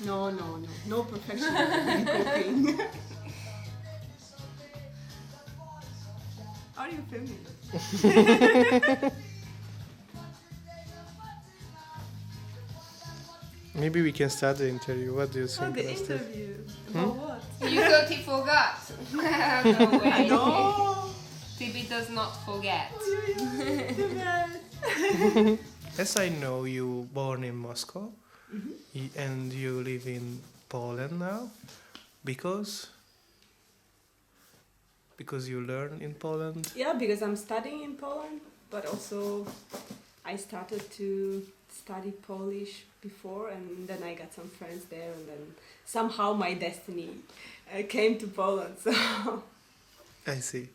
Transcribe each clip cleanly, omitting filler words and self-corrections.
No professional in cooking. Are you filming? Maybe we can start the interview. What do you think? The interview. About what? You thought he forgot? No way. No. Tibi does not forget. As I know, you born in Moscow, and you live in Poland now, because you learn in Poland. Yeah, because I'm studying in Poland, but also I started to study Polish before, and then I got some friends there, and then somehow my destiny came to Poland. So I see.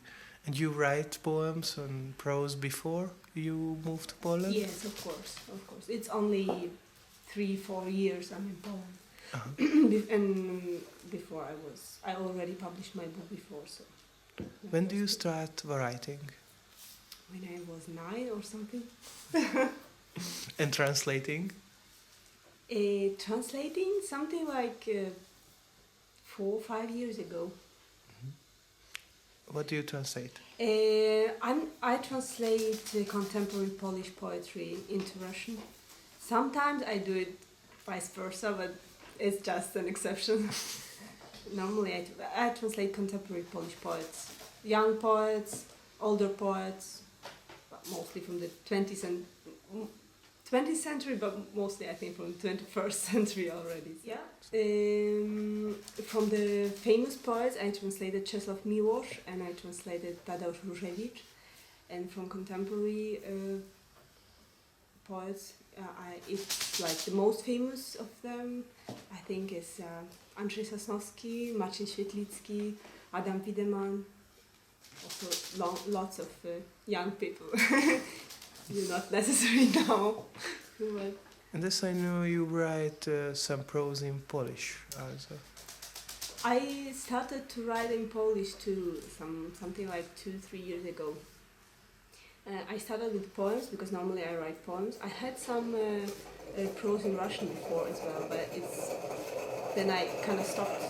And you write poems and prose before you moved to Poland? yes, of course. It's only 3-4 years I'm in Poland. And before I already published my book before. So When do you start writing? When I was 9 or something. And translating? Translating something like 4 or 5 years ago. What do you translate? I translate contemporary Polish poetry into Russian. Sometimes I do it vice versa, but it's just an exception. Normally I translate contemporary Polish poets, young poets, older poets, but mostly from the 20th century, but mostly I think from the 21st century already. So. Yeah. From the famous poets, I translated Czesław Miłosz and I translated Tadeusz Różewicz. And from contemporary poets, it's like the most famous of them, I think, is Andrzej Sosnowski, Marcin Świetlicki, Adam Wiedemann. Also lots of young people. You not necessarily know. But And as I know, you write some prose in Polish also. I started to write in Polish too, something like 2-3 years ago. I started with poems because normally I write poems. I had some prose in Russian before as well, but then I kind of stopped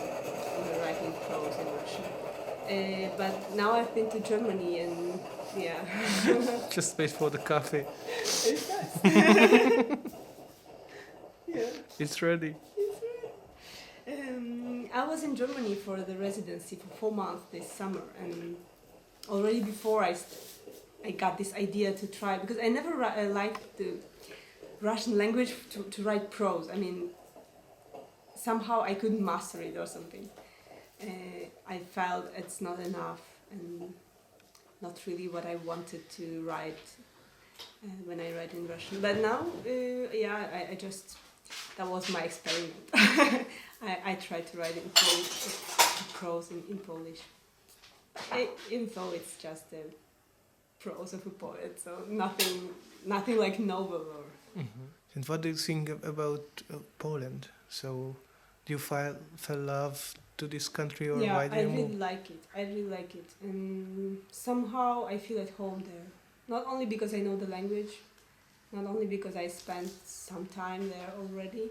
writing prose in Russian. But now I've been to Germany and yeah. Just wait for the coffee. It's nice. Yeah. It's ready. I was in Germany for the residency for 4 months this summer, and already before I got this idea to try, because I never liked the Russian language to write prose. I mean, somehow I couldn't master it or something. I felt it's not enough and not really what I wanted to write when I read in Russian. But now, I just, that was my experiment. I tried to write in Polish, prose in Polish. Even though it's just a prose of a poet, so nothing like novel or. Mm-hmm. And what do you think about Poland? So, do you fell love to this country, or why do you move? I really like it, and somehow I feel at home there. Not only because I know the language, not only because I spent some time there already.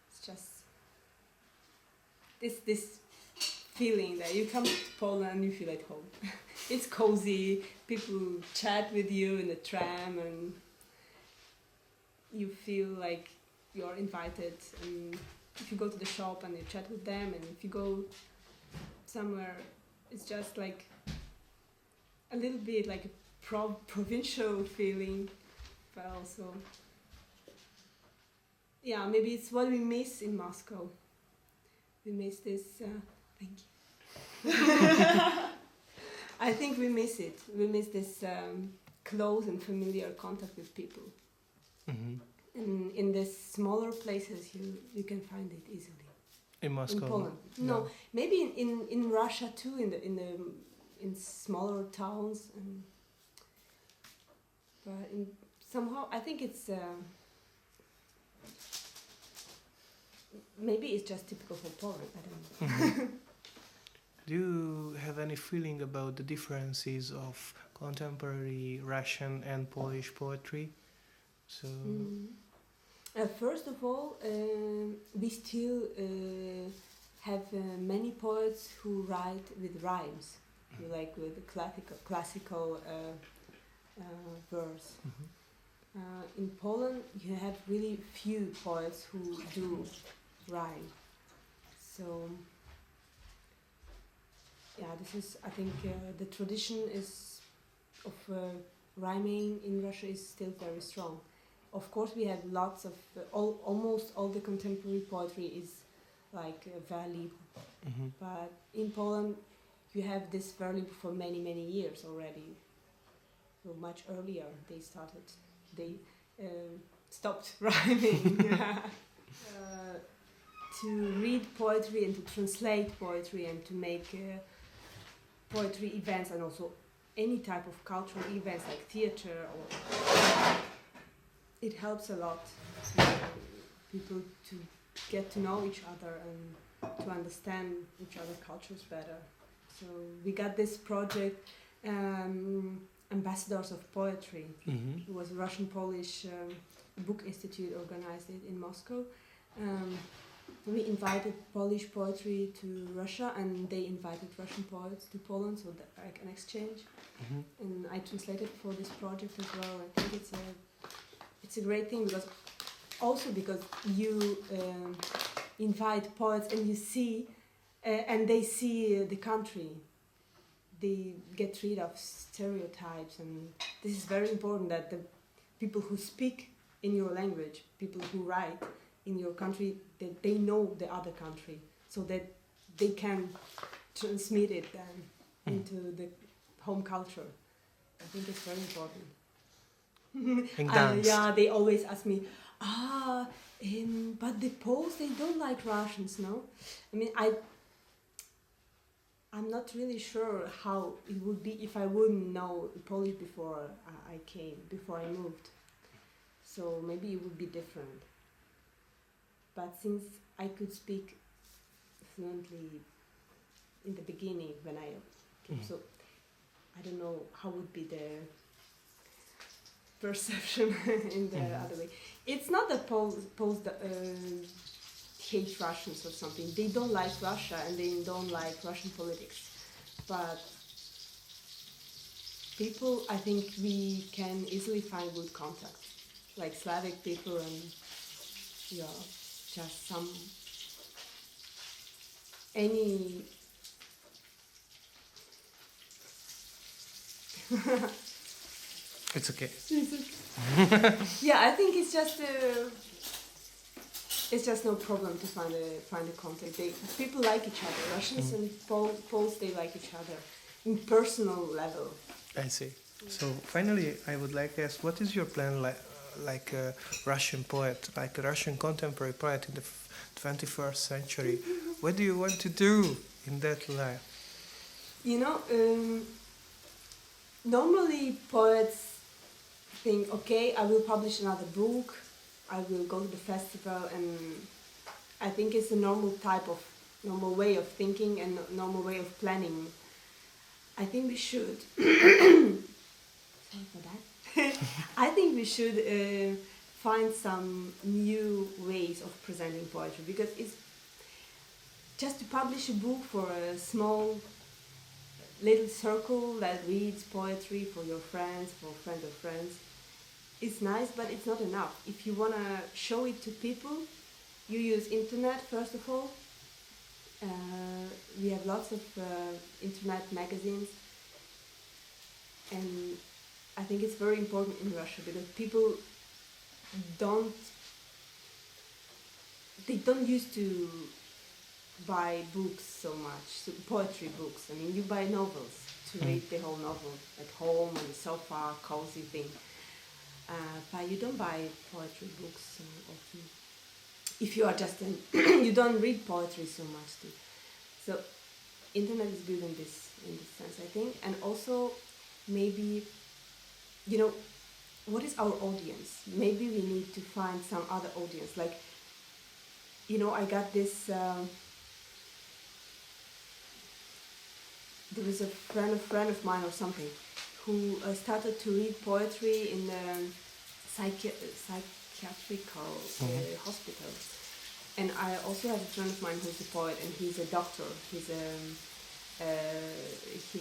It's just this feeling that you come to Poland and you feel at home. It's cozy. People chat with you in the tram, and you feel like you're invited. And if you go to the shop and you chat with them, and if you go somewhere, it's just like a little bit like a provincial feeling, but also, yeah, maybe it's what we miss in Moscow. We miss this, thank you. I think we miss it. We miss this close and familiar contact with people. Mm-hmm. In these smaller places, you can find it easily. In Moscow? In Poland. No, maybe in Russia too. In smaller towns, but somehow I think it's maybe it's just typical for Poland. I don't know. Mm-hmm. Do you have any feeling about the differences of contemporary Russian and Polish poetry? So First of all, we still have many poets who write with rhymes, like with classical verse. In Poland, you have really few poets who do rhyme. So, yeah, this is, I think, the tradition is of rhyming in Russia is still very strong. Of course, we have lots of almost all the contemporary poetry is like verli, but in Poland, you have this verli for many years already. So much earlier they stopped rhyming. To read poetry and to translate poetry and to make poetry events and also any type of cultural events like theater or it helps a lot people to get to know each other and to understand each other's cultures better. So we got this project, Ambassadors of Poetry. It was a Russian-Polish book institute organized it in Moscow. We invited Polish poetry to Russia and they invited Russian poets to Poland, so that like an exchange. And I translated for this project as well. I think it's a great thing because you invite poets and you see and they see the country. They get rid of stereotypes, and this is very important that the people who speak in your language, people who write in your country, that they know the other country, so that they can transmit it then into the home culture. I think it's very important. In dance. Yeah, they always ask me, but the Poles, they don't like Russians, no? I mean, I'm not really sure how it would be if I wouldn't know Polish before I moved. So maybe it would be different. But since I could speak fluently in the beginning when I came, so I don't know how would be the perception in the other way. It's not that Poles hate Russians or something. They don't like Russia and they don't like Russian politics. But people, I think we can easily find good contact. Like Slavic people and just any It's okay. Yeah, I think it's just no problem to find a contact. People like each other. Russians and Poles, they like each other in personal level. I see. So finally, I would like to ask, what is your plan like a Russian poet, like a Russian contemporary poet in the 21st century? What do you want to do in that life? You know, normally poets think, okay, I will publish another book, I will go to the festival, and I think it's a normal way of thinking and normal way of planning. I think we should. Sorry for that. I think we should find some new ways of presenting poetry, because it's just to publish a book for a small little circle that reads poetry for your friends, for friends of friends. It's nice, but it's not enough. If you want to show it to people, you use internet first of all. We have lots of internet magazines, and I think it's very important in Russia because people don't used to buy books so much, so poetry books. I mean, you buy novels to read the whole novel at home on the sofa, cozy thing. But you don't buy poetry books so often. If you are just you don't read poetry so much too. So internet is good in this sense, I think. And also maybe, you know, what is our audience? Maybe we need to find some other audience. Like, you know, I got this, there was a friend of mine or something who started to read poetry in the psychiatrical hospital. And I also have a friend of mine who's a poet, and he's a doctor. He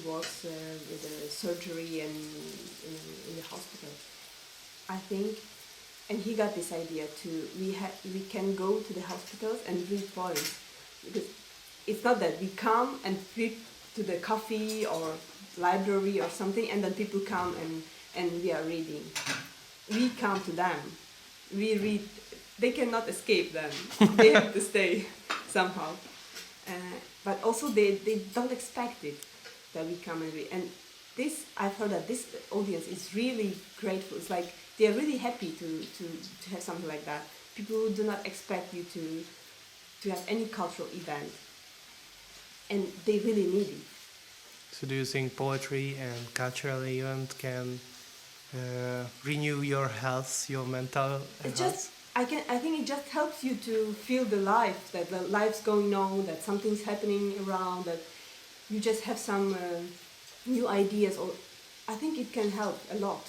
works with a surgery and in the hospital, I think. And he got this idea we can go to the hospitals and read poems, because it's not that we come and read to the coffee or library or something, and then people come and we are reading. We come to them. We read. They cannot escape them. They have to stay somehow. But also they don't expect it, that we come and read. And this, I've heard that this audience is really grateful. It's like they are really happy to have something like that. People who do not expect you to have any cultural event. And they really need it. So do you think poetry and cultural event can renew your health, your mental health? I think it just helps you to feel the life, that the life's going on, that something's happening around, that you just have some new ideas. Or I think it can help a lot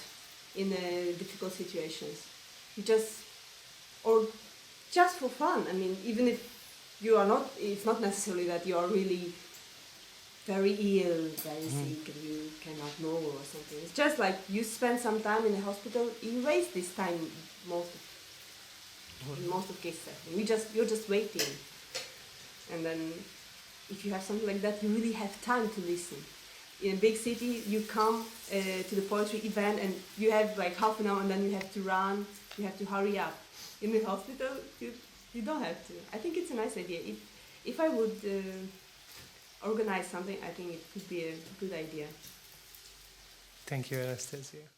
in difficult situations. Or just for fun. I mean, even if you are not, it's not necessarily that you are really very ill, very sick, and you cannot move or something. It's just like you spend some time in the hospital. You waste this time in most of cases. You're just waiting, and then if you have something like that, you really have time to listen. In a big city, you come to the poetry event and you have like half an hour, and then you have to run. You have to hurry up. In the hospital, you don't have to. I think it's a nice idea. If I would organize something, I think it could be a good idea. Thank you, Anastassia.